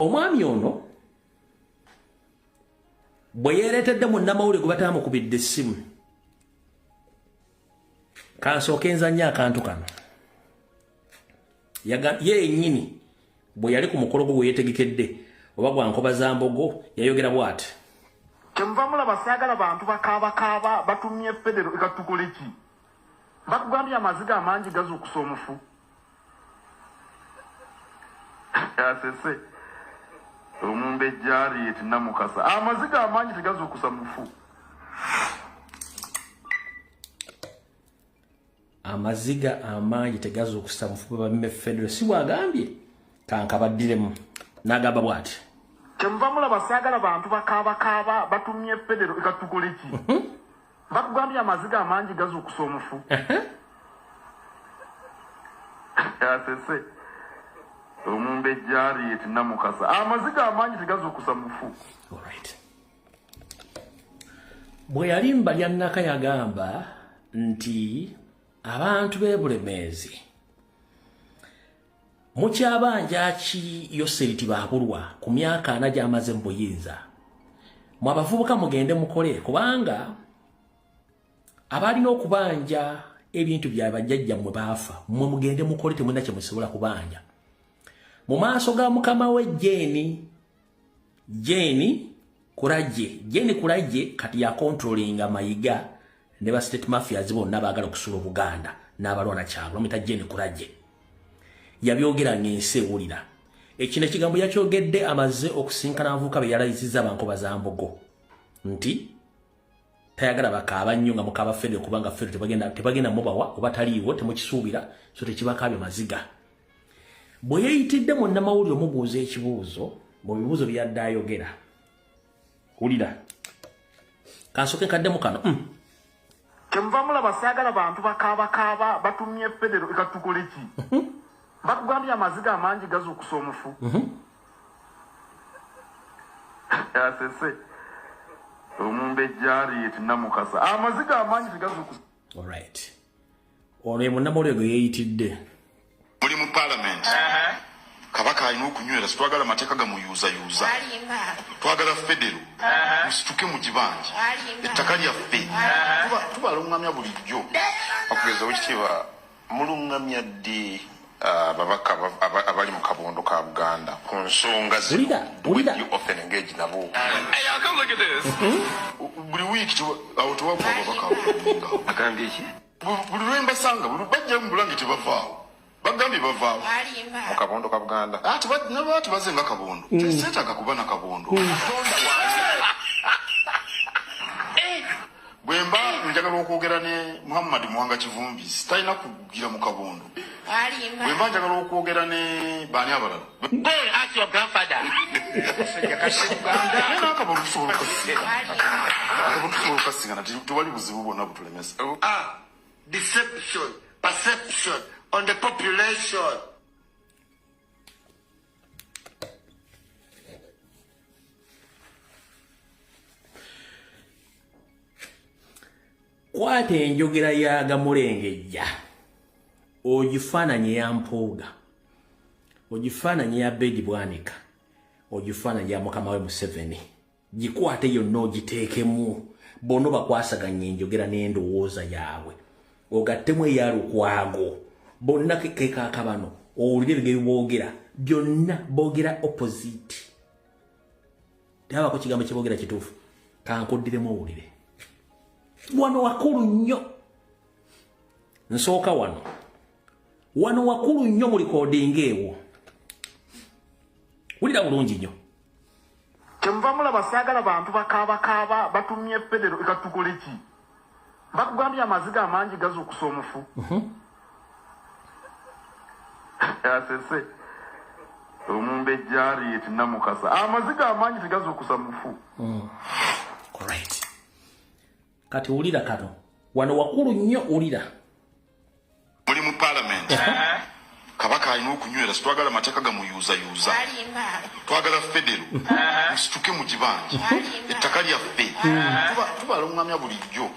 Omwami ono bwe yeeretedde munnamawulire gwe bataamukubidde essimu kansooke nzannyo akantu kano ye yennyini bwe yali ku mukolo gwe yeetegekedde oba gwa Nkoba za Mbogo yayogera bw'ati. Kyenva mulaba saagala bantu bakaabakaaba batumye Federo ekatukole ki? Bakugambye amaziga amangi gazuukusa omufu. Asese omumbe jari eti namukasa amaziga amangi tegazuukusa mufu. Amaziga amangi tegazuukusa mufu bamme Federo si bwagambye kankabaddiremu n'agamba bw'ati. Kyenva mulaba saagala bantu bakaabakaaba batumye Federo ekatukole ki? Bakugambye amaziga amangi gazuukusa omufu. Asese omumbe jari eti namukasa amaziga amangi tegazuukusa mufu. Alright. Bwe yali Mbalya Nnaka yagamba nti abantu b'ebulemeezi mukyabanja ki Yoseriti baabulwa ku myaka 4 gy'amaze mu buyinza. Mu abavubuka mugende mukole kubanga abalina okubanja ebintu bya bajjajja mwe baafa mwe mugende mukole temulina kye musobola kubanja. Mu maaso ga mukama we Jeni Kurajje kati ya controlling Mayiga ne ba state mafias bonna baagala okusula Buganda n'abalwana kyalo bamita Jeni Kurajje. Yabyogera ng'ensi ewulira. Ekino ekigambo yakyogedde amaze okusinkana abavubuka be yalayizizza Nkoba za Mbogo nti tayagala bakaaba nnyo nga mukaba Federo kubanga Federo tebagenda mubawa oba taliiwo temukisuubira so tekibakaabye maziga. Bwe yeeyitidde munnamawulire omubuuza ekibuuzo mu bibuuzo byadde ayogera wulira kansooke nkaddemu kano. Kyenva mulaba saagala bantu bakaabakaaba batumye Federo ekatukole ki? Bakugambye amaziga amangi gazuukusa omufu. Asese omumbe jari eti namukasa amaziga amangi tegazuukusa. Alright. Ono ye munnamawulire gwe yeeyitidde. Muli mu parliament. Kabaka alina okunywera sitwagala mateeka gamuyuuzayuuza. Twagala Federo musituke mu kibanja ettaka lyaffe tubalungamya bulijjo. Okugeza ekitiibwa mulungamya ddi ababaka abali mu kabondo ka Buganda ku nsonga Ulida. often engage nabo. Buli wiiki awo tewagwa ababaka Agambye ki? buli lwembasanga bajja mu bulange tebavaawo bagambye bavaawo mu kabondo ka Buganda nabo baze nga kabondo teseetaaga kuba na kabondo. Bwemba njagala okwogera ne Muhammad Mwanga Kivumbi sitalina kugira mu kabondo. Bwemba njagala okwogera ne baani abalala. Go ask your grandfather. Akabondo tusobola okukasinga nati tewali buzibu bwonna butulemesa. Deception, perception on the population. Kwata enjogera ya Gamulengejja ogifaananye ya Mpuuga ogifaananye ya Bedi Bwanika ogifaananye ya mukama we Museveni gikwate yonna ogiteekemu bono bakwasaganya enjogera n'endowooza yaabwe ogattemu eyalukwago bonna kekakabano owulire bye boogera byonna boogera opposite tabako kigambo kye boogera kituufu kankoddiremu owulire. Wano wakulu nnyo nsooka wano wakulu nnyo mu likodinga ewo wulira bulungi nnyo. Kyenva mulaba saagala bantu bakaabakaaba batumye Federo ekatukole ki? Bakugambye amaziga amangi gazuukusa omufu. Asese omumbe jari eti namukasa amaziga amangi tegazuukusa mufu. Alright. Kati wulira kano wano wakulu nnyo wulira. Muli mu parliament. Kabaka alina okunywera sitwagala mateeka gamuyuuzayuuza. Twagala Federo musituke mu kibanja ettaka lyaffe tubalungamya bulijjo.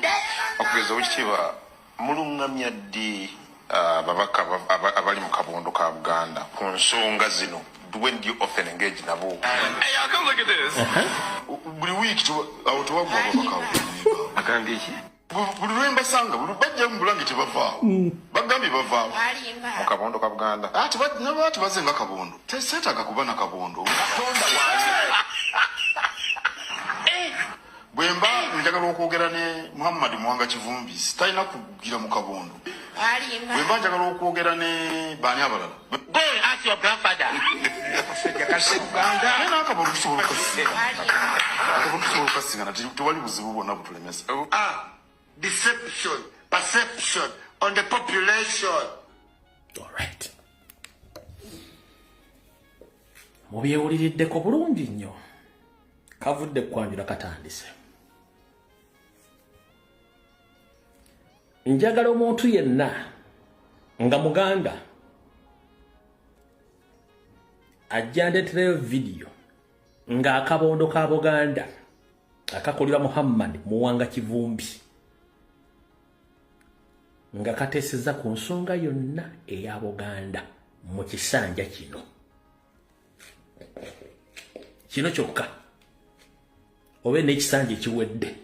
Okugeza ekitiibwa mulungamya ddi ababaka abali mu kabondo ka Buganda ku nsonga zino. When do you often engage nabo? Hey, y'all come look at this. Buli week awutwa ababaka Akambishi. buli lwemba sanga buli bajja mu bulange tebavaawo bagambye bavaawo mu kabondo ka Buganda ati nabati bazenga kabondo teseetaaga kuba na kabondo katonda wange bwemba njagala okwogera ne Muhammad Mwanga Kivumbi sitalina kugira mu kabondo bwemba njagala okwogera ne baani abalala Go and ask your grandfather. nena akabondo tusobola okukasinga nati tewali buzibu bwonna butulemesa. Deception, perception on the population. All right. Mubyewuliriddeko bulungi nnyo. Kavudde kwanjula katandise. Njagala omuntu yenna nga Muganda ajja ndeetereyo video nga akabondo ka Buganda akakolera Muhammad Mwanga Kivumbi nga kateeseza ku nsonga yonna eya Buganda mu kisanja kino kyokka obe n'ekisanja ekiwedde.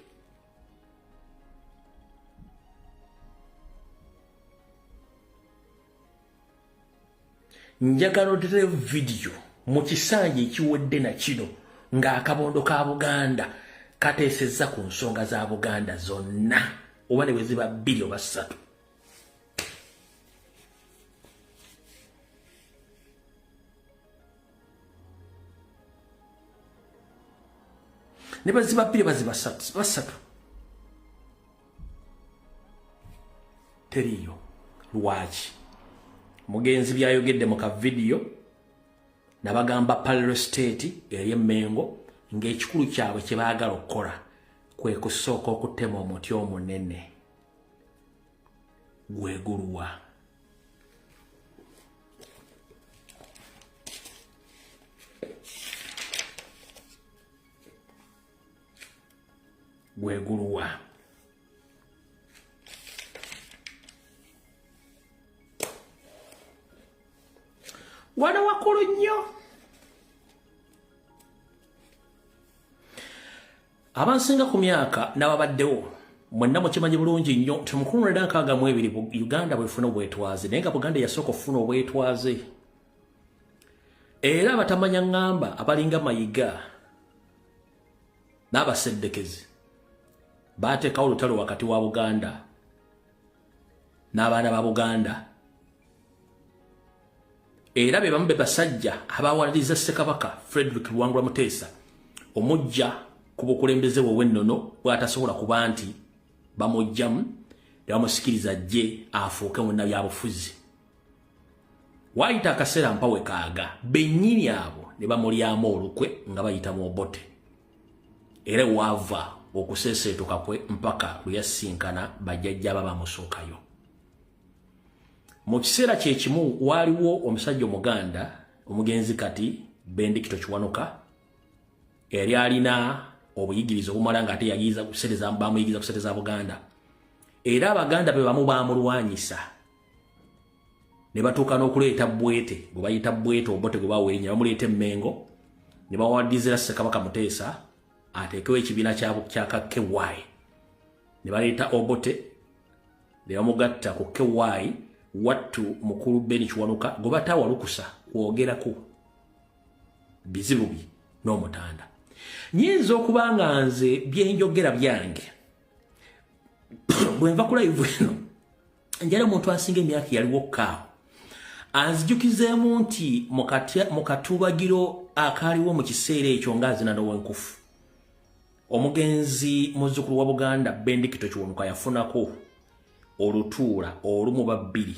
Njagala otereyo video mu kisanja ekiwedde na kino nga akabondo ka Buganda kateeseza ku nsonga za Buganda zonna oba ne bwe ziba 2 oba 3. Ne baziba 2 baziba 3 teriyo lwaki mugenzi byayogedde mu ka video nabagamba Parallel State eri Mengo ng'ekikulu kyabwe kye baagala okukola kwe kusooka okutema omuti omunene gweguluwa. Wana wakulu nnyo. Abansinga ku myaka n'ababaddewo mwenna mukimanyi bulungi nnyo nti mu 1962 Uganda bwefuna obwetwaze naye nga Buganda yasooka okufuna obwetwaze. Era abatamanya ngamba abalinga Mayiga n'abaseddekezi bateekawo olutalo wakati wa Buganda n'abaana ba Buganda. Era be bamu be basajja abawaliriza Ssekabaka Frederick Luwangula Muteesa omujja ku bukulembeze bw'ennono bw'atasobola kuba nti bamujjamu ne bamusikiriza ajje afuuke munnabyabufuzi. Waayita akaseera mpawe kaaga bennyini abo ne bamulyamu olukwe nga bayita mu Obote. Era waava okuseeseetuka kwe mpaka lwe yasinkana bajjajja bamusookayo. Mu kiseera kye kimu waaliwo omusajja Omuganda omugenzi kati Bendikito Kiwanuka yali alina obuyigiriza obumala nga ate yayiza kusereza bamuyigiza kusereza Buganda. Era Abaganda be bamu baamulwanyisa ne batuuka n'okuleeta Bwete bwe bayita Bwete Obote gwe baweenya bamuleeta Mengo ne bawadizira Ssekabaka Muteesa ateekewo ekibiina kya KY ne baleeta Obote ne bamugatta ku KY wattu mukulu Beni Kiwanuka gwe batawalukusa kwogerako bizibu bi n'omutanda. Nyinza okuba nga nze byenjogera byange bwe nva ku live eno njala omuntu asinga emyaka yaliwo kaawo anzijukizeemu nti mu katubagiro akaaliwo mu kiseera ekyo ng'azina n'owenkufu omugenzi muzzukulu wa Buganda Bendikito Kiwanuka yafunako olutuula olumu babbiri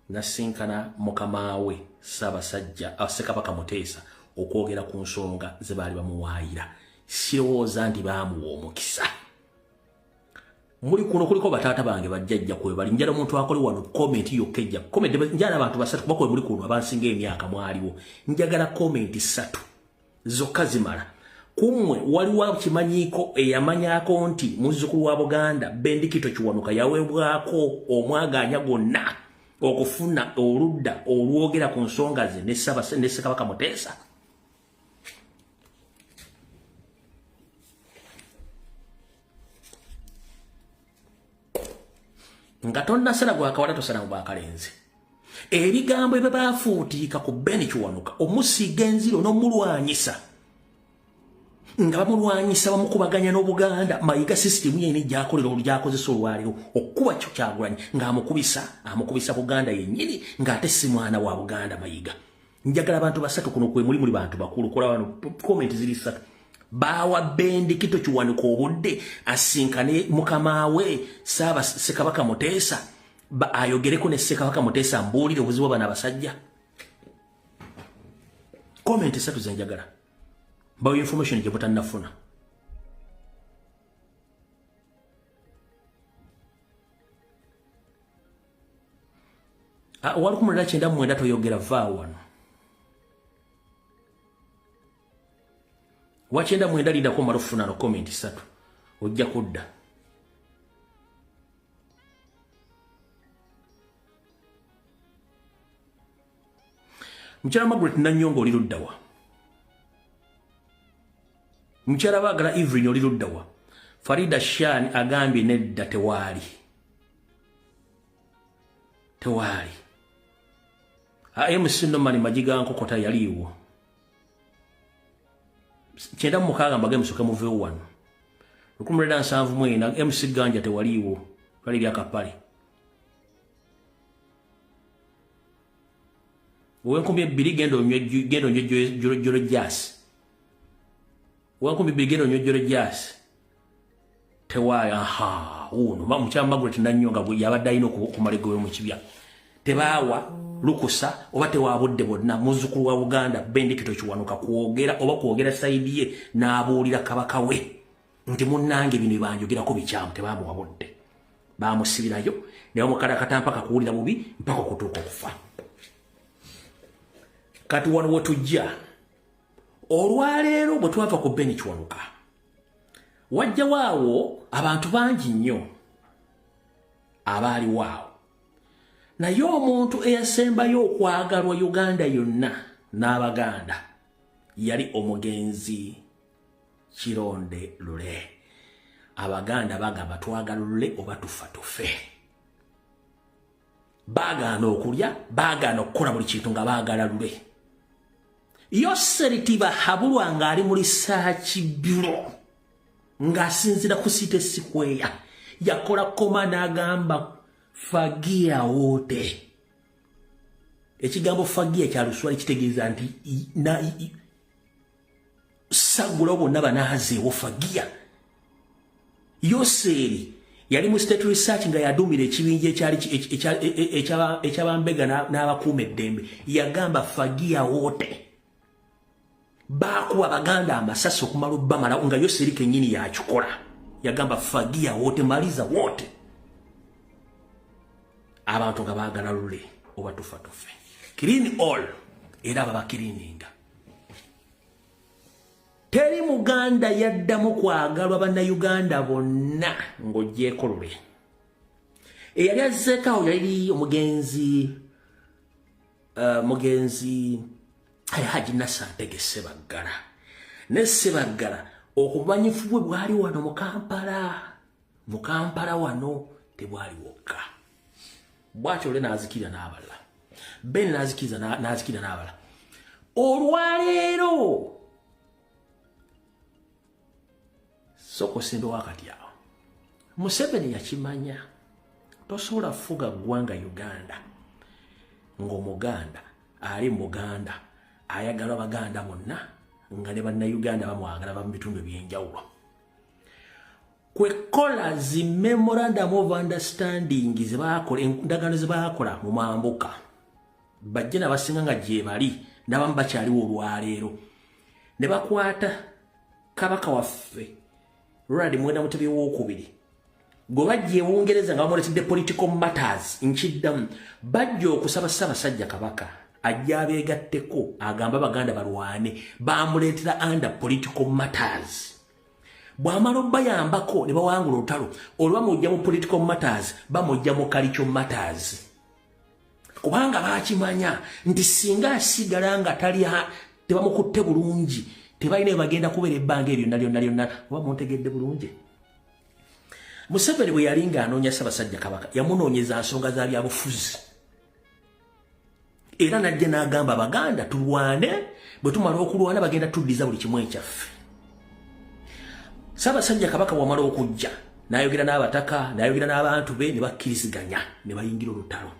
nasinkana mukamaawe Ssaabasajja Ssekabaka Muteesa okwogera ku nsonga ze baali bamuwaayira. Sirowooza nti baamuwa omukisa. Muli kuno kuliko bataata bange bajjajja kwe bali njala omuntu akole wano comment yokka ejja comment njala abantu basatu kuba kwe muli kuno abansinga emyaka mwaliwo njagala comment 3 zokka zimala. Kumwe waliwo kimanyiiko eyamanyako nti muzzukulu wa Buganda Bendikito Kiwanuka yaweebwako omwagaanya gonna okufuna oludda olwogera ku nsonga ze ne Ssekabaka Muteesa. Nga tonnasala gwakawala tosala mu bakalenzi. Ebigambo ebyo baafuutiika ku Ben Kiwanuka omusiga enziro n'omulwanyisa nga bamulwanyisa bamukubaganya n'Obuganda Mayiga system yene gyakolera olyakozesa olwaliro okuba kyo Kyagulanyi amukubisa Buganda yennyini ng'ate si mwana wa Buganda Mayiga. Njagala abantu basatu kuno kwe muli bantu bakulu kola wano comment ziri ssatu. Bawa Ben Kiwanuka obudde asinkane mukamaawe Ssekabaka Muteesa ayogereko ne Ssekabaka Muteesa mbuulire obuzibu bana abasajja. Comment ssatu zenjagala. Bawo information gye butannafuna. Wali kumulala 9 toyogera vaawo wano. Wa 9 lidako marufuna no comment ssatu. Ojja kudda. Mchara Margaret Nanyongo oli luddawa. Mchara Bagala Evelyn oli luddawa. Farida Shan agambye nedda tewaali. MC Nomani Majiga Nkokota yaliwo. 9 mbage musoke mu V1. 17 MC Ganja tewaliwo. Kali lya kapale. Wenkumye biri gendo nywe jazz. Wenkumye biri gendo nywe jazz. Tewaali uno Mchara Margaret Nanyonga yabadde alina okumalego mu kibya. Tebaawa lukusa oba tewabudde bonna muzzukulu wa Buganda Ben Kiwanuka kwogera oba kwogera saidi ye n'abuulira kabaka we nti munnange bino banjogerako bikyamu tebaamuwabudde. Baamusibirayo ne bamukalakata mpaka kuwulira bubi mpaka okutuuka okufa. Kati wano wetujja olwaleero bwe twava ku Ben Kiwanuka wajja waawo abantu bangi nnyo abaali waawo. Naye omuntu eyasembayo okwagalwa Uganda yonna n'Abaganda yali omugenzi Kironde Lule. Abaganda bagamba twagala Lule oba tufa tufe. Baagaana okulya, baagaana okukola buli kintu nga baagala Lule. Yoseri Tibahabulwa ng'ali mu Research Bureau ng'asinzira ku City Square yakola koma n'agamba fagia wote. Ekigambo fagia kya Luswali kitegeeza nti sagula bonna banaazeewo fagia. Yoseri yali mu State Research nga yadumira ekibinja ekyabambega n'abakuuma eddembe yagamba fagia wote. Baakuba Abaganda amasasi okumala obbamala nga Yoseri kennyini yakikola yagamba fagia wote maliza wote. Abantu nga baagala Lule oba tufa tufe. Clean all era babakirininga. Teri Muganda yaddamu kwagalwa bannayuganda bonna ng'oggyeko Lule. Eyali azzeekawo yali omugenzi Haji Nassantege Ssebaggala. Ne Ssebaggala okumanyifu bwe bwali wano mu Kampala wano tebwali wokka. Bwatyo Lule n'azikira n'abalala. Ben n'azikira n'abalala. Olwaleero soko sendo wakati awo. Museveni yakimanya tosobola fuga ggwanga Uganda ng'Omuganda ali Muganda ayagala Abaganda bonna nga ne bannayuganda bamwagala ba mu bitundu by'enjawulo. Kwekola zi memorandum of understanding zibakola endagaano zibakola mu mambuka bajje n'abasinga nga gye bali n'abamu bakyaliwo olwaleero ne bakwata kabaka waffe Ronald Mwenda Mutebi w'okubiri gwe bajja Bungereza nga bamuletedde political matters nkiddamu bajja okusaba Ssaabasajja Kabaka ajja abeegatteko agamba Abaganda balwane bamuleetera under political matters. Bwamala bayambako ne bawangula olutalo olwa mujja mu political matters bamujja mu cultural matters. kubanga bakimanya nti singa asigala nga tebamukutte bulungi tebalina bagenda kubeera ebbanga ebyo lyonna oba muntegedde bulungi. Museveni bwe yali ng'anoonya Ssaabasajja Kabaka yamunoonyeza nsonga za byabufuzi era najja n'agamba Abaganda tulwane, bwe tumala okulwana bagenda tuddiza buli kimu ekyaffe. Ssaabasajja Kabaka bw'amala okujja n'ayogera n'abataka n'ayogera n'abantu be ne bakkiriziganya ne bayingira olutalo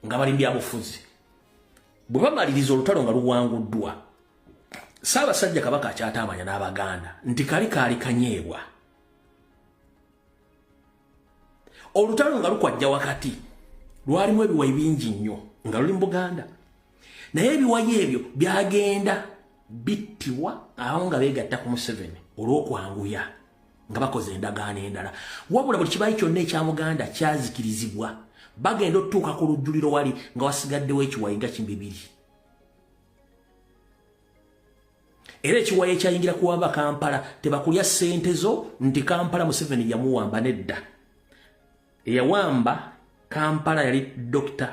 nga bali byabufuzi. Bwe bamaliriza olutalo nga luwanguddwa, Ssaabasajja Kabaka akyatamanya n'Abaganda nti kali kaali kanyeebwa. Olutalo nga lukwajja wakati lwalimu ebiwayi bingi nnyo nga luli mu Buganda, naye ebiwayi ebyo byagenda bittibwa awo nga beegatta ku Museveni olw'okwanguya nga bakoze endagaano endala. Wabula buli kibayi kyonna ekya Muganda kyazikirizibwa, bagenda otutuuka ku lujjuliro wali nga wasigaddewo ekiwayi nga kibibiri. Era ekiwayi ekyayingira kuwamba Kampala tebakulya ssente zo nti Kampala Museveni yamuwamba, nedda. Eyawamba Kampala yali Dr.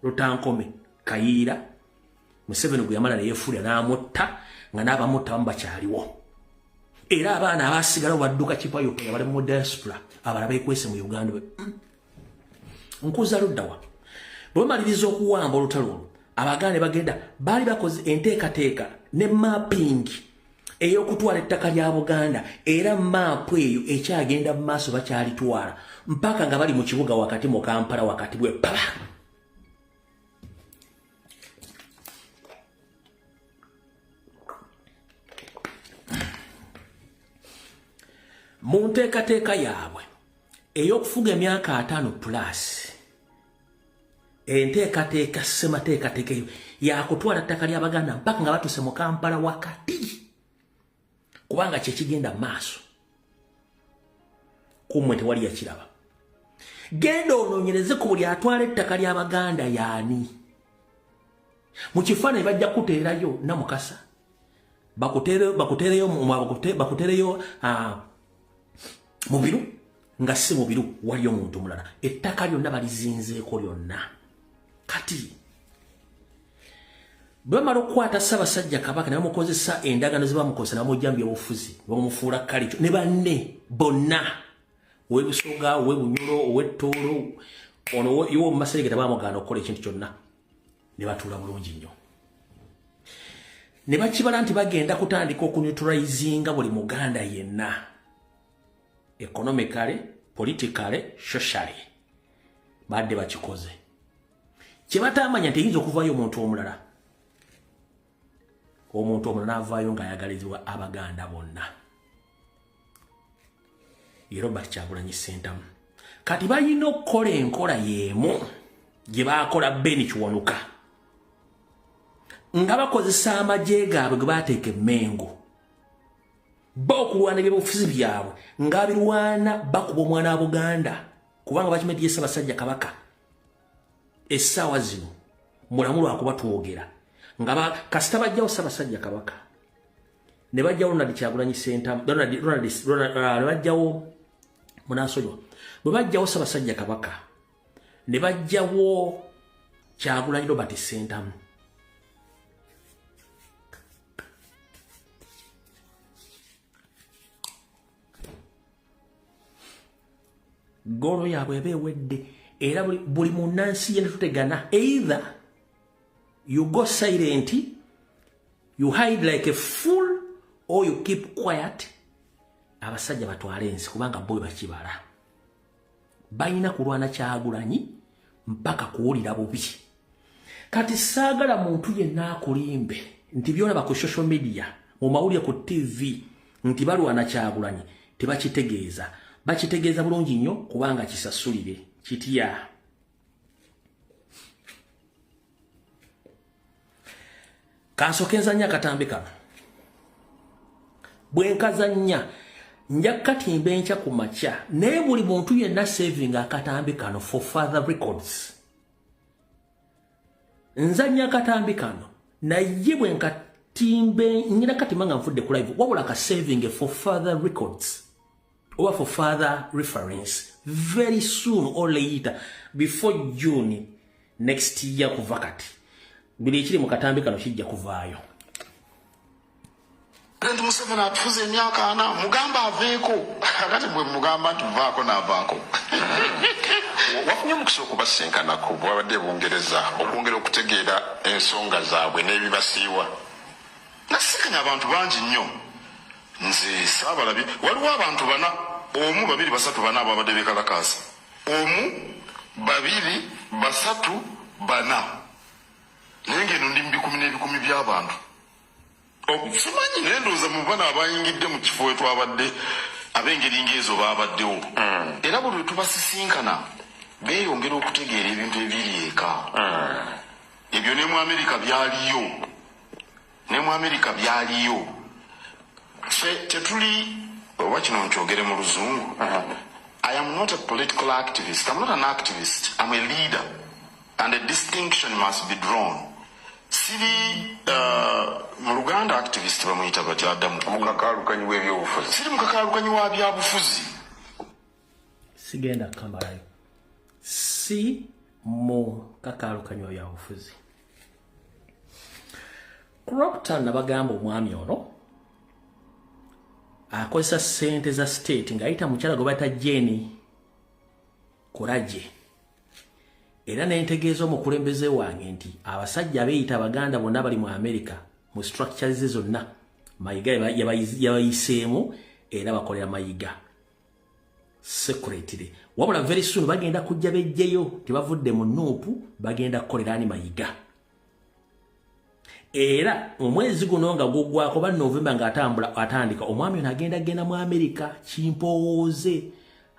Rutankome Kayiira. Museveni gwe yamala ne yeefuula n'amutta nga n'abamutta bamu bakyaliwo. Era abaana abaasigalawo badduka kipayo bali mu diaspora abalala beekwese mu Uganda. Nkuza luddawa bwe bamaliriza okuwamba olutalo olwo, Abaganda bagenda baali bakoze enteekateeka ne mapping ey'okutwala ettaka lya Buganda, era maapu eyo ekyagenda mu maaso bakyalitwala mpaka nga bali mu kibuga wakati mu Kampala wakati bwe pala. Mu nteekateeka yaabwe ey'okufuga emyaka 5+, enteekateeka ssemateekateeka eyo yakutwala ttaka lya Baganda mpaka nga batuse mu Kampala wakati, kubanga kyekigenda mu maaso. Kummwe tewali yakiraba. Genda onoonyereze ku buli atwala ettaka lya Baganda yaani. Mu kifaananyi bajja kuteerayo Namukasa, bakuteereyo Mubiru, nga si Mubiru waliyo omuntu mulala. Ettaka lyonna balizinzeeko lyonna. Kati bwe bamala okukwata Ssaabasajja Kabaka ne bamukozesa endagaano ze bamukozesa n'amujjambi obufuzi bamufuula Kalicho ne banne bonna, ow'Ebusoga, ow'Ebunyolo, ow'Ettoolo, ono y'owo mu Maserengeta baamugaana okukola ekintu kyonna, ne batuula bulungi nnyo. Ne bakibala nti bagenda kutandika okuneutralizinga buli Muganda yenna, economically, politically, socially. Badde bakikoze. Kye batamanya nti eyinza okuvaayo omuntu omulala. Omuntu omulala n'avaayo ng'ayagalizibwa Abaganda bonna. Ye Robert Kyagulanyi Ssentamu. Kati balina okukola enkola y'emu gye baakola Ben Kiwanuka, nga bakozesa amagye gaabwe ge baateeka Emmengo, bo okulwana ebyobufuzi byabwe nga birwana bakuba omwana wa Buganda, kubanga bakimedde Ssaabasajja Kabaka essaawa zino mulamu lwakuba twogera nga kasita bajjawo Ssaabasajja Kabaka ne bajjawo Ronald Kyagulanyi Ssentamu, ne bajjawo munansonyiwa, bwe bajjawo Ssaabasajja Kabaka ne bajjawo Kyagulanyi Robert Ssentamu, golo yaabwe eba ewedde. Era buli munnansi yenna tutegana, either you go silent, you hide like a fool, or you keep quiet. Abasajja batwala ensi kubanga bo bakibala. Balina kulwana Kyagulanyi mpaka kuwulira bubi. Kati saagala muntu yenna akulimbe nti byolaba ku social media, mu mawulire ku TV, nti balwana Kyagulanyi tebakitegeeza. Bakitegeeza bulungi nnyo kubanga kisasulire kitya. Kansokenzanya akatambi kano. Bwe nkazanya nja katimba enkya ku makya, naye buli muntu yenna saving akatambi kano for further records. Nzanya akatambi kano naye bwe nkatimbe ngina katimba nga nfudde ku live, wabula ka saving for further records or for further reference very soon or later before June next year kuva kati bili ekiri mu katambi kano kijja kuvaayo. President Museveni atufuze emyaka 4 mugamba aveeko akati bwe mugamba tuvaako n'avaako. Wafunye omukisa okubasenkanako bwabadde Bungereza okwongera okutegeera ensonga zaabwe n'ebibasiiwa. Nasikanya abantu bangi nnyo. Nze saabalabye waliwo abantu 4 1 2 3 4 ababadde bekalakaasa. 1 2 3 4 naye ngeno ndi mu 10 by'abantu. Simanyi nendooza mu bana abayingidde mu kifo twabadde ab'engeri ng'ezo baabaddewo. Era buli lwe tubasisinkana beeyongera okutegeera ebintu ebiri eka. Ebyo ne mu Amerika byaliyo. Tetuli oba kino nkyogere mu Luzungu. I am not a political activist. I'm not an activist. I'm a leader. And a distinction must be drawn. Siri mu Luganda activist bamuyita batya Adamu mukakaalukanyi w'ebyobufuzi. Siri mukakaalukanyi wa byabufuzi. Sigenda kamalayo. Si mu kakaalukanyi wa byabufuzi. Crompton nabagamba omwami ono akozesa ssente za state ng'ayita mukyala gwe bayita Jane Kurajje. Era nentegeeza omukulembeze wange nti abasajja abeeyita Abaganda bonna bali mu America mu structures zonna Mayiga yabayiseemu era bakolera Mayiga secretly. Wabula very soon bagenda kujja bejjeyo tebavudde mu Nuupu bagenda kukolera ani Mayiga. Era omwezi guno nga gugwako ba November nga atandika omwami ono agenda mu America kimpowooze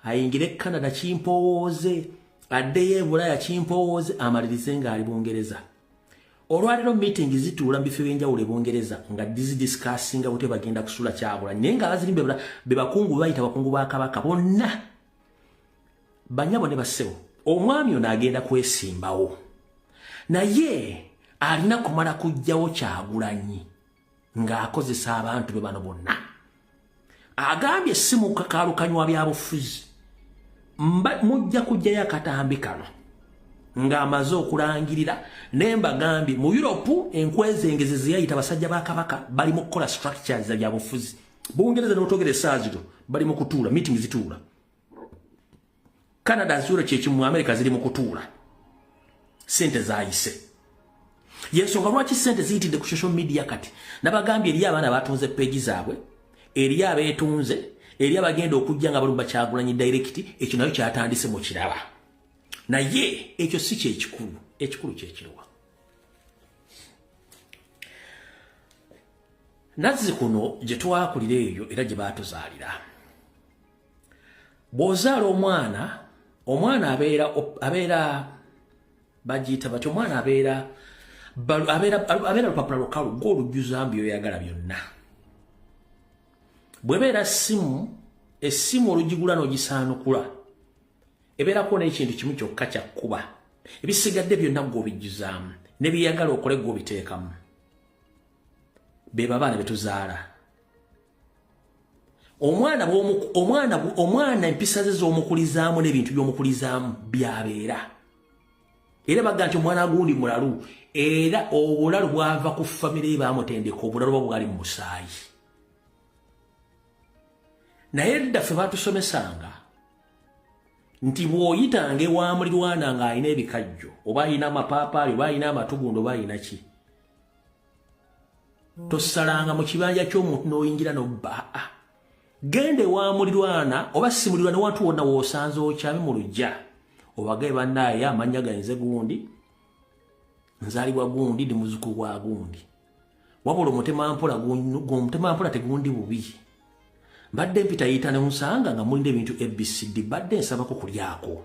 ayingire Canada kimpowooze addeyo Bulaya kimpowooze amalirize nga ali Bungereza. Olwaliro meeting zituula mbifo ebyenjawulo Bungereza nga discussinga bute bagenda kusula kyabula naye nga abazirimbe be bakungu bayita bakungu ba Kabaka bonna banyabo ne basewo. Omwami ono agenda kwesimbawo naye alina kumala kujjawo Kyagulanyi ng'akozesa abantu be bano bonna. Agambye si mu kakaalukanyi wa byabufuzi mujja kujjayo akatambi kano ng'amaze okulangirira naye mbagambye mu Europe enkwezengeze ze yayita basajja ba Kabaka bali mu kukola structures za byabufuzi. Bungereza n'otogere saaziro bali mu kutuula meeting zituula. Canada zuro kyeki mu America ziri mu kutuula sente zaayise. Yensonga lwaki sente ziyitidde ku social media kati nabagambye eri abaana batunze page zaabwe eri abeetunze eri abagenda okujja nga balumba Kyagulanyi direct. Ekyo nayo kyatandise mu kiraba naye ekyo si kyekikulu. Ekikulu kyekirwa nazzi kuno gye twakulira eyo era gye baatuzaalira. Bw'ozaala omwana abeera bagiyita bati omwana abeera lupapula lukalu gw'olujjuza by'oyagala byonna. Bw'ebeera essimu olugigula n'ogisaanukula ebeerako n'ekintu kimu kyokka kyakkuba ebisigadde byonna gw'obijjuzaamu ne byeyagala okole gw'obiteekamu. Be babaana be tuzaala. Omwana empisa ze z'omukulizaamu n'ebintu by'omukulizaamu byabeera. Era baga nti omwana gundi mulalu era obulalu bwava ku famire baamutendeka obulalu bwa bwali mu musaayi. Naye dda ffe baatusomesanga nti bw'oyitanga ewa mulirwana ng'alina ebikajjo oba alina amapaapaali oba alina amatugundo oba alina ki tosalanga mu kibanja ky'omuntu n'oyingira n'obba. Genda ewa mulirwana oba si mulirwana wantu wonna w'osanze okyame mu luggya obagaye bannaaye amannya ganze gundi nzaalibwa gundi ndi muzuku wa gundi wabula omutemampola tegundi bubi. Mbadde mpita yita ne musanga nga mulinde ebintu ABCD badde nsabako kulyako.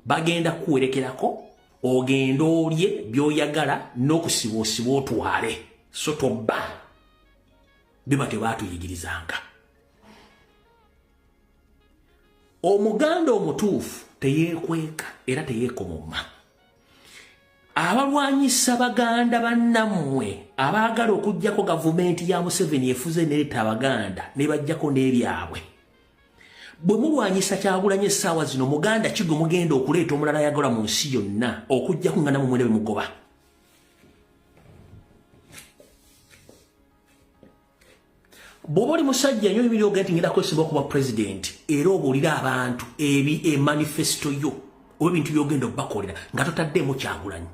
Bagenda kuwerekerako ogenda olye by'oyagala n'okusiboosiba otwale so tobba. Biba tebaatuyigirizanga. Omuganda omutuufu teyeekweka era teyeekomoma. Abalwanyisa Baganda bannammwe abaagala okuggyako gavumenti ya Museveni efuze neeta Abaganda ne bajjako n'ebyabwe bwe mulwanyisa Kyagulanyi essaawa zino muganda ki gwe mugenda okuleeta omulala ayagala mu nsi yonna okujja kungana mu mwenda bemugoba bw'oba oli musajja nnyo ebiri ogenda ngenda kwesibwa okuba pulezidenti era obuulira abantu manifesito yo oba ebintu byogenda okubakolera nga totaddeemu Kyagulanyi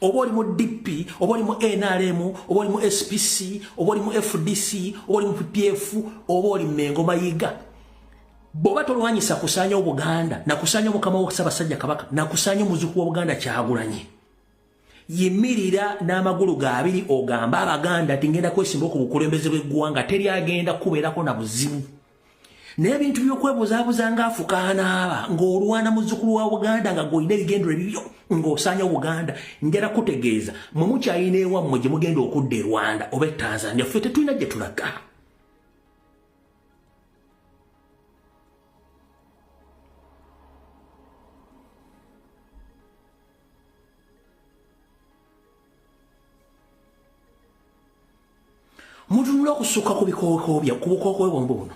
oba oli mu DP oba oli mu NRM oba oli mu SPC oba oli mu FDC oba oli mu PPF oba oli Mengo Mayiga bw'oba tolwanyisa kusaanya Obuganda na kusaanya Mukama wa Ssaabasajja Kabaka na kusaanya omuzuku wa Buganda Kyagulanyi yimirira n'amagulu ga abiri ogamba Abaganda ati ngenda kwesimba ku bukulembeze bw'eggwanga teri agenda kubeerako na buzibu n'ebintu by'okwebuzaabuza ng'afukaanaaba ng'olwana muzzukulu wa Buganda nga gw'olina ebigendo ebibyo ng'osaanya Buganda njala kutegeeza mwe mukyayina ewammwe gye mugenda okudda e Rwanda oba e Tanzania ffe tetulina gye tulaga mutunula okusukka ku bikookobya ku bukookobya bwombi buno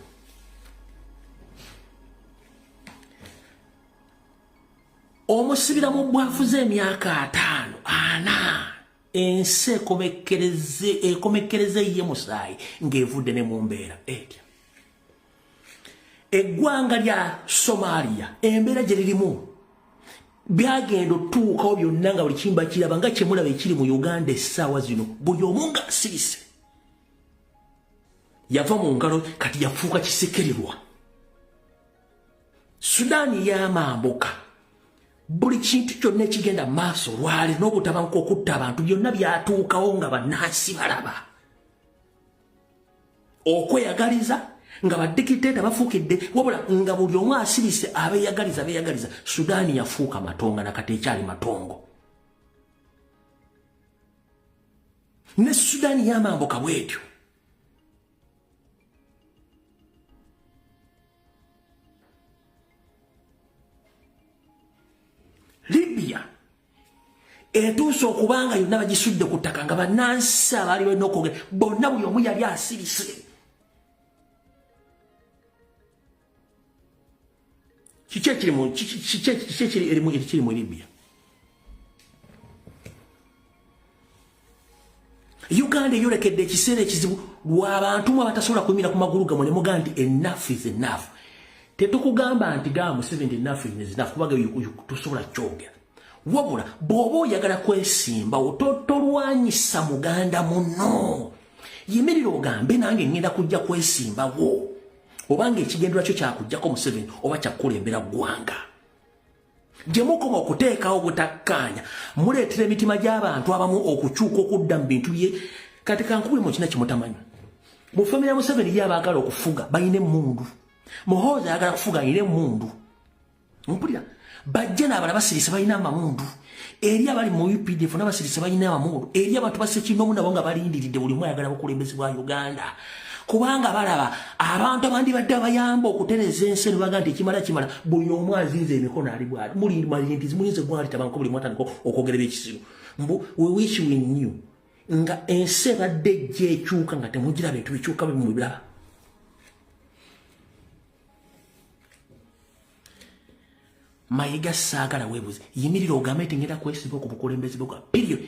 omusibira mu bwafu z'emyaka 5 4 ensi ekomekereze ye musaayi ng'evudde ne mu mbeera etya eggwanga lya Somalia embeera gye lirimu byagenda otuukawo byonna nga buli kimba kiraba nga kyemulaba ekiri mu Uganda essaawa zino buli omu nga asirise yava mu ngalo kati yafuuka kisekererwa Sudaani y'amambuka buli kintu kyonna ekigenda maaso lwali n'obutabanguko okutta abantu byonna byatuukawo nga bannansi balaba okweyagaliza nga badikiteeta bafuukidde wabula nga buli omu asirise abeeyagaliza Sudaani yafuuka matonga nakati ekyali matongo ne Sudaani y'amambuka bwetyo Libya etuuse okubanga yonna bagisudde ku ttaka nga bannansi abaali balina okwogera bonna buli omu yali asirise kiki ekiri mu Libya Uganda eyolekedde ekiseera ekizibu lw'abantu mwe batasobola kuyimira ku magulu gamwe ne mugaa nti enough is enough tetukugamba nti gaa mu 70 enough is enough kubaga tusobola kyogera wabula bw'oba oyagala kwesimba tolwanyisa muganda muno yimirira ogambe nange ngenda kujja kwesimbawo obanga ekigendera kyo kyakujjako mu 7 oba kyakukulembera ggwanga gye mukoma okuteekawo obutakkaanya muleetera emitima gy'abantu abamu okukyuka okudda mu bintu bye kati kankubule mu kina kimutamanyi mu famire ya Museveni ye abaagala okufuga bayina emmundu Muhoozi ayagala kufuga ayina emmundu mpulira bajja n'abala basirisa balina amamundu eri abali mu UPDF n'abasirisa balina amamundu eri abantu basekinomu nabo nga balindiridde buli omu ayagala bukulembezi bwa Uganda kubanga balaba abantu abandi badde abayamba okutereza ensi ne baga nti ekimala buli omu azinze emikono ali bwali muli malindizi muyinza gwali tabanko buli mwatandika okwogera ebyekisiru we wish we knew nga ensi ebadde ejja ekyuka nga temugira bintu bikyuka bwe mu biraba Mayiga saagala weebuze yimirira ogambe nti ngenda kwesiba ku bukulembeze bwa period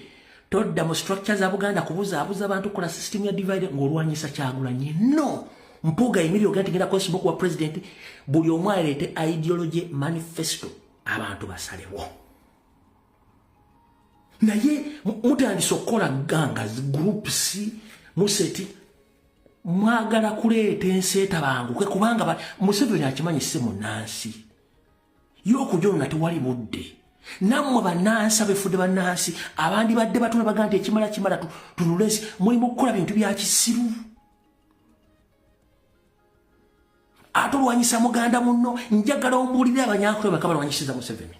todda mu structure za Buganda kubuzaabuza abantu kola system ya divide ng'olwanyisa Kyagulanyi no mpuga yimirira ogambe nti ngenda kwesiba ku president buli omu aleete ideology manifesto abantu basalewo naye mutandise okukola gangas groups museti mwagala kuleeta ensi etabanguke kubanga Museveni akimanyise munnansi y'okujja tewali budde nammwe bannansi abefudde bannansi abandi badde batuna baga nti ekimala tunulesi mulimu okukola bintu bya kisiru ate olwanyisa muganda muno njagala ombuulire abanyankole baka balwanyisiza Museveni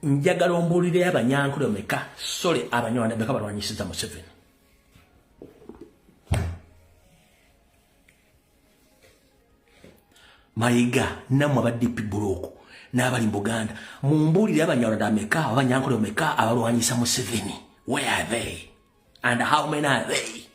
njagala ombuulire abanyankole meka sole abanyarwanda baka balwanyisiza Museveni Mayiga namwe aba DP buloko n'abali mu Buganda mumbuulire abanyarwanda meka abanyankole meka abalwanyisa Museveni where are they and how many are they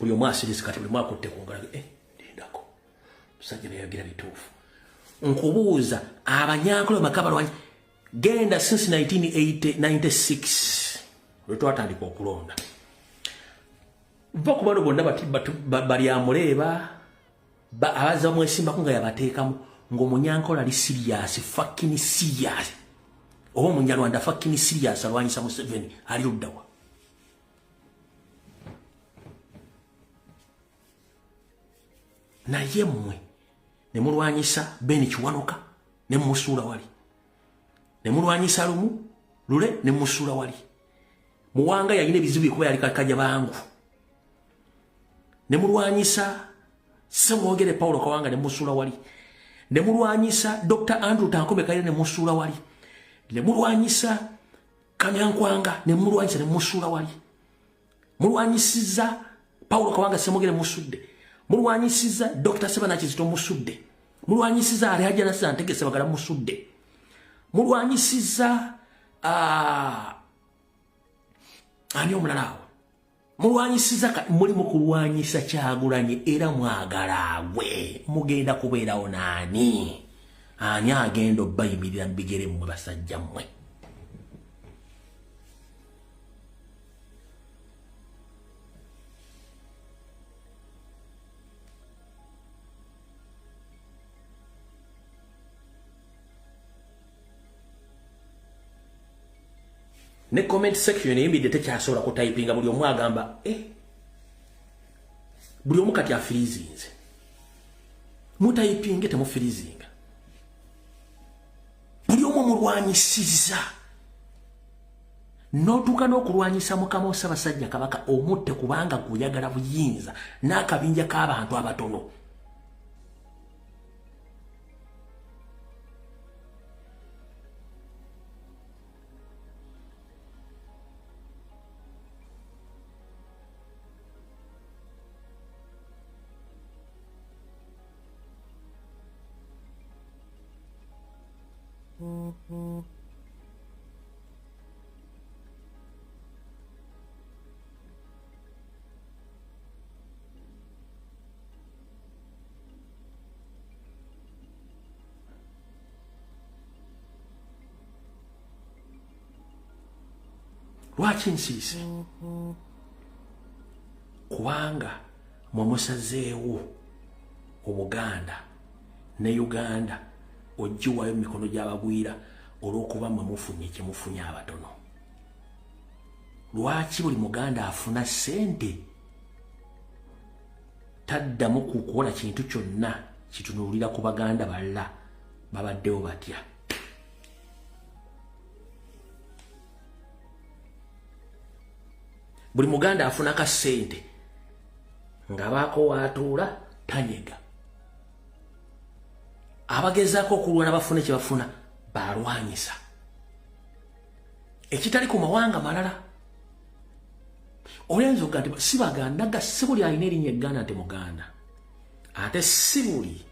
buli omwasirizi kati buli mwakutte kungala ndindako musajja nayagira bituufu nkubuuza abanyankole makabalwanyi genda since 1996 lwetwatandika okulonda va ku bano bonna bali amuleeba abaza mwesimbako nga yabateekamu ng'omunyankola ali serious fucking serious oba omunyarwanda fucking serious alwanyisa Museveni ali luddawa naye mmwe ne mulwanyisa Ben Kiwanuka ne musuula wali ne mulwanyisa lumu lule ne musuula wali muwanga yalina ebizibu kuba yali kakaja bangu ne mulwanyisa Semwogere Paulo Kawanga ne musuula wali ne mulwanyisa Dr. Andrew Tankome Kaire ne musuula wali ne mulwanyisa Kamyankwanga ne mulwanyisa ne musuula wali mulwanyisiza Paulo Kawanga Semwogere musudde mulwanyisiza Dr. Sebana Kizito musudde mulwanyisiza Alhaji Nassan Ntegese Bagala musudde mulwanyisiza ani omulalawo mulwanyisiza mulimu kulwanyisa Kyagulanyi era mwagala gwe mugenda kubeerawo naani ani agenda obbayimirira mu bigere mmwe basajja mmwe ne comment section yimbidde tekyasobola kutayipinga buli omu agamba buli omu kati afirizinze mutayipinge temufirizinga buli omu mulwanyisiza n'otuuka n'okulwanyisa Mukama Ssaabasajja Kabaka omutte kubanga guyagala buyinza n'akabinja k'abantu abatono lwaki nsiise kubanga mumusazeewo Obuganda ne Uganda ojiwayo mikono gy'abagwira olw'okuba mwe mufunye kye mufunye abatono lwaki buli Muganda afuna ssente taddamu kukola kintu kyonna kitunuulira ku Baganda balala babaddewo batya buli Muganda afuna ka ssente nga baako waatuula tanyega abagezaako okulwana bafune kye bafuna balwanyisa ekitali ku mawanga malala olenzo gati si Baganda si buli alina erinnya egganda nti Muganda ate si buli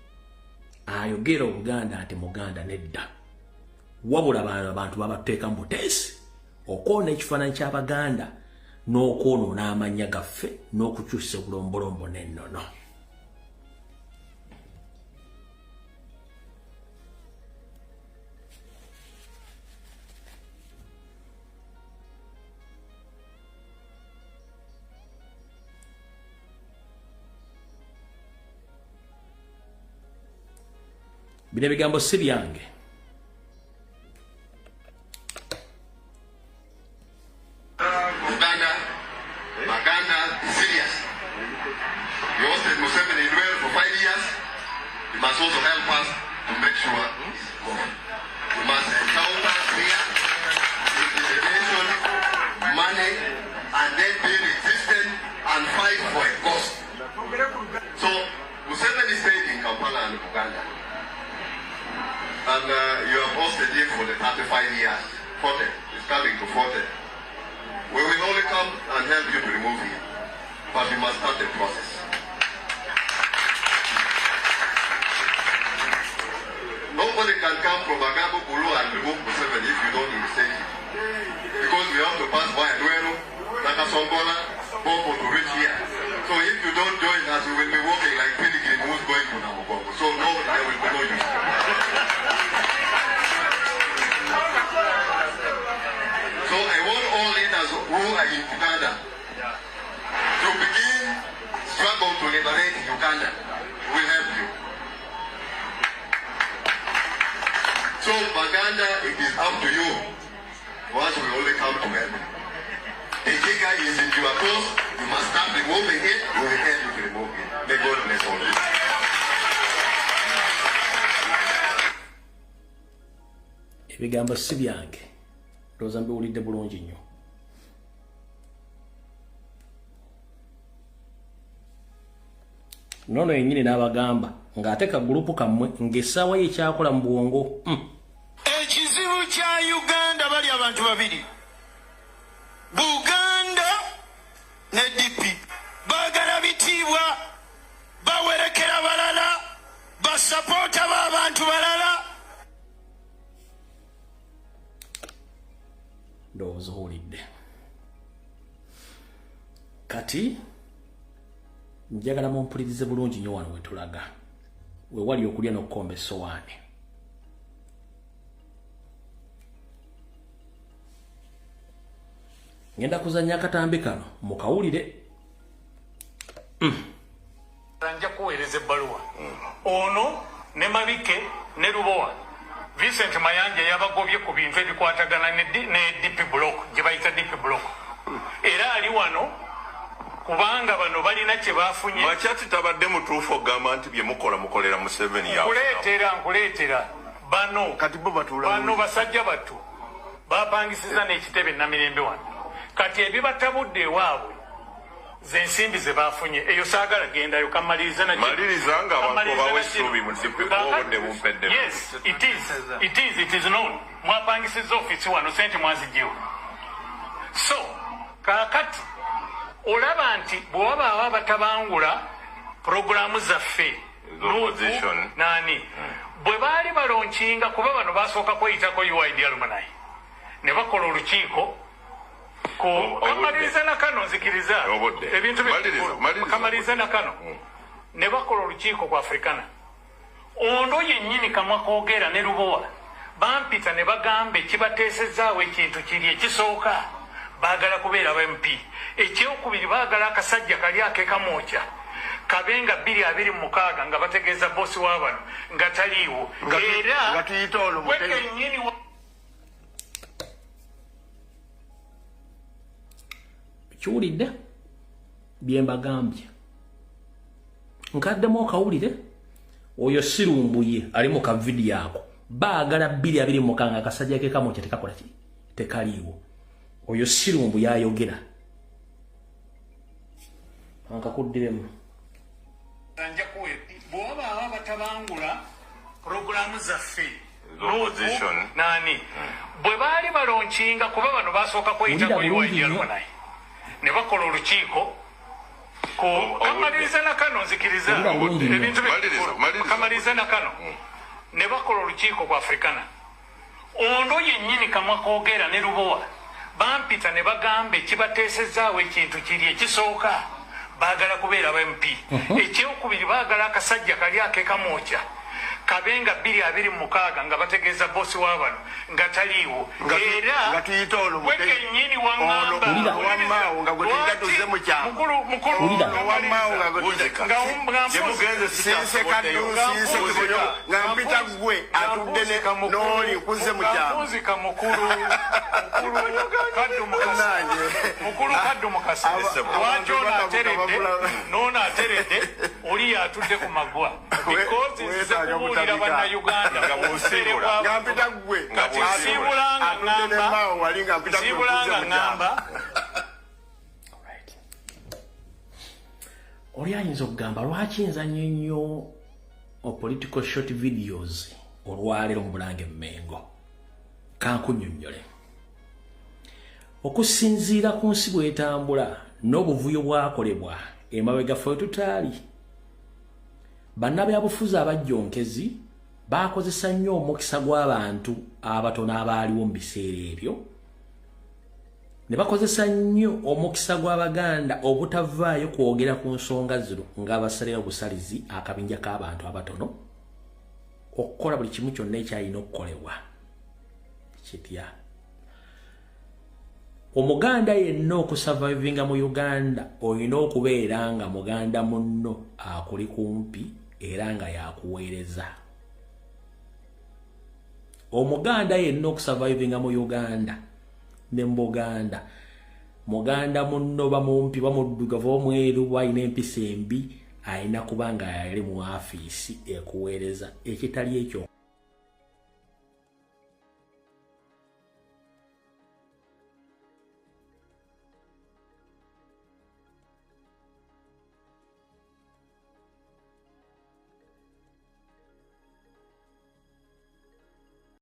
ayogera Obuganda nti Muganda nedda wabula abantu babateeka mu buteesi okwona ekifaananyi ky'Abaganda n'okwonoona amannya gaffe n'okukyusa obulombolombo n'ennono bino ebigambo si byange Baganda is serious. You hosted Museveni in Wales for 5 years. You must also help us to make sure we must encounter clear intimidation, money, and then be resistant and fight for a cause. So Museveni stayed in Kampala and Uganda. And you have hosted him for the 35 years. 40. It's coming to 40. We will only come and help you to remove him. But we must start the process. Nobody can come from Agabo Kulu and remove Museveni if you don't initiate it. Because we have to pass by Aduero, Nakasongola, Boko to reach here. So if you don't join us, we will be walking like pilgrims who's going to Namugongo. So no, there will be no use. So I want all leaders who are in Uganda to begin struggle to liberate Uganda. We help you. So Baganda, it is up to you. Once we only come together. The trigger is in your course. You must start removing it. We will help you to remove it. May God bless all of you. Ebigambo si byange. Ndowooza mbiwulidde bulungi nnyo. Nono yennyini n'abagamba ng'ate ka gurupu kammwe ng'essaawa ye ekyakola mu bwongo. Ekizibu kya Uganda bali abantu babiri. Buganda ne DP baagala bitiibwa bawerekera balala basapoota b'abantu balala. Ndowooza owulidde. Kati njagala mumpulirize bulungi nnyo wano we tulaga. We wali okulya n'okukomba essowaani. Ngenda kuzannya akatambi kano mukawulire. Nja kuweereza ebbaluwa ono ne Mabike ne Lubowa Vincent Mayanja yabagobye ku bintu ebikwatagana ne DP block gye bayita DP block era ali wano kubanga bano balina kye bafunye. Makyati tabadde mutuufu ogamba nti bye mukola mukolera mu 7 yawo. Nkuleetera bano kati bo batula bano basajja battu bapangisiza n'ekitebe Namirembe wano kati ebibatabudde ewaabwe ze nsimbi ze bafunye eyo saagala gendayo kamaliriza na maliriza nga abantu bawe suubi mu DP obodde bumpedde. Yes, it is known. Mwapangisiza ofisi wano sente mwazijiwa. So kakati olaba nti bw'oba abatabangula programu zaffe nani bwe baali balonkinga kuba bano basooka kweyitako UID alumni ne bakola olukiiko kamaliriza na kano nzikiriza ebintu kamaliriza na kano ne bakola olukiiko ku Africana ondo yennyini kamwa koogera ne Lubowa bampita ne bagamba ekibateesezaawo ekintu kiri ekisooka baagala kubeera ba MP ekyokubiri baagala akasajja kali akekamwokya kabenga 226 nga bategeeza bosi w'abano nga taliiwo era nga tuyita ono wekennyini kiwulidde bye mbagambye nkaddemu okawulire oyo sirumbuye ali mu kavidiyo ako baagala 226 akasajja kekamwokya tekakola ki tekaliiwo oyo sirumbu yayogera ankakuddiremu anja kuwe bw'oba abatabangula programu zaffe nani bwe baali balonkinga kuba bano basooka kweyitako UID alumni ne bakola olukiiko kamaliriza na kano nzikiriza ebintu kamaliriza na kano ne bakola olukiiko ku Africana ondo yennyini kamwa koogera ne Lubowa bampita ne bagamba ekibateesezaawo ekintu kiri ekisooka baagala kubeera ba MP ekyokubiri baagala akasajja kali akekamwokya kabenga 226 nga bategeeza bosi w'abano nga taliiwo era nga tuyita ono wekennyini waŋŋamba wamaawo nga gwe tuyita tuzze mu kyama mukulu wamaawo nga gwe tuyita nga mpita gwe atudde n'oli kuzze mu kyama mpunzika mukulu kaddu mukasa lwaki ono ateredde n'ono ateredde oli yatudde ku magwa because nzize kubuulira bannayuganda nga mpita gwe kati siibulanga ŋŋamba oli ayinza okugamba lwaki nzanyo nnyo political short videos olwaleero mu Bulange Mmengo kankunnyonnyole okusinziira ku nsi bw'etambula n'obuvuyo bwakolebwa emabegaffe we tutaali bannabyabufuzi abajjonkezi bakozesa nnyo omukisa gw'abantu abatono abaaliwo mu biseera ebyo ne bakozesa nnyo omukisa gw'Abaganda obutavaayo kwogera ku nsonga zino ng'abasalira obusalizi akabinja k'abantu abatono okukola buli kimu kyonna ekyalina okukolebwa kitya. Omuganda yenna okusurvivinga mu Uganda olina okubeera nga muganda munno akuli kumpi era nga yakuweereza. Omuganda yenna okusurvivinga mu Uganda ne mu Buganda muganda munno bamumpi bamuddugavu omweru bwalina empisa embi alina kuba nga yali mu afiisi ekuweereza ekitali ekyo